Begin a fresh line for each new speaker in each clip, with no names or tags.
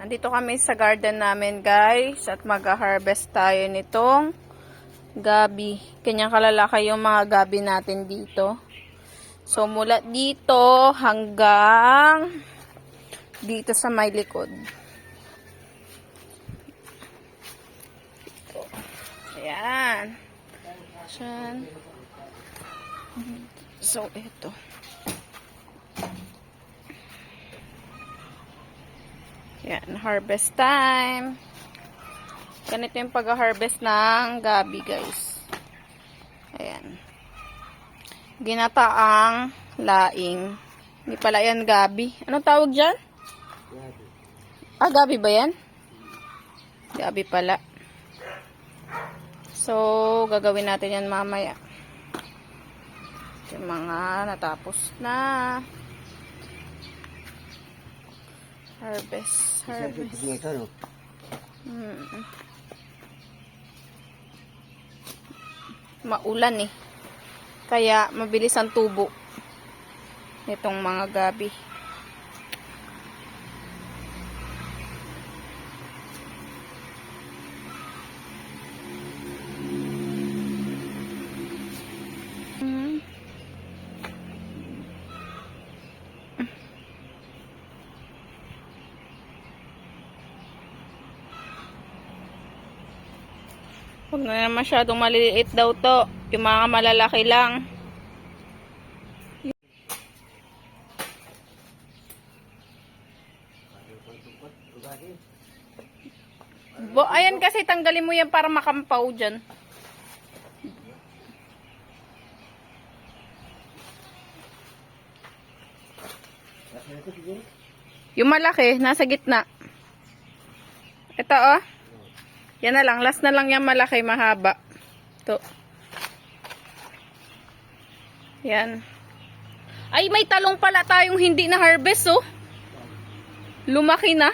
Andito kami sa garden namin, guys, at mag-harvest tayo nitong gabi. Kanyang kalalaki yung mga gabi natin dito. So, mula dito hanggang dito sa may likod. Ito. Ayan. Ayan. So, ito. Yan, harvest time. Ganito yung pag-harvest ng gabi, guys. Ayan. Ginataang laing. Hindi pala yan gabi. Anong tawag dyan?
Gabi.
Ah, gabi ba yan? Gabi pala. So, gagawin natin yan mamaya. Yung mga natapos na. Harvest. Maulan eh. Kaya mabilis ang tubo nitong mga gabi. Huwag na masyadong maliliit daw to. Yung mga malalaki lang. Ayan kasi tanggalin mo yan para makampaw dyan. Yung malaki, nasa gitna. Ito oh. Yan na lang. Last na lang yan malaki, mahaba. Ito. Yan. Ay, may talong pala tayong hindi na harvest, oh. Lumaki na.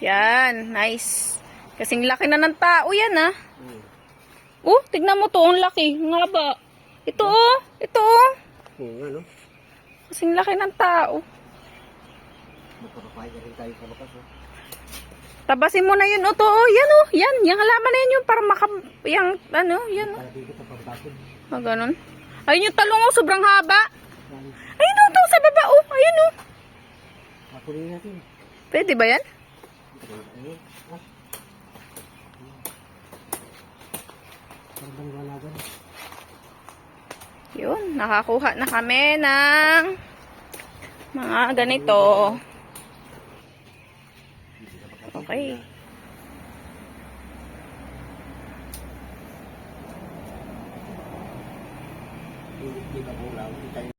Yan. Nice. Kasing laki na ng tao yan, ah. Oh, tignan mo to. Ang laki. Nga ba? Ito, oh. Ito, oh. Kasing laki ng tao.
Magpapapahid na rin tayo sa bakas.
Tabasin mo na yun, Oto. Oh, yan, oh. Yan. Yung halaman na yun yung para yung, ano, yan, oh. Ah, ganun. Ayun yung talong, oh. Sobrang haba. Ayun, oh. Ito, sa baba, oh. Ayun, oh.
Pakunin natin.
Pwede ba yan? Yun. Nakakuha na kami ng mga ganito. Okay.
Hindi ka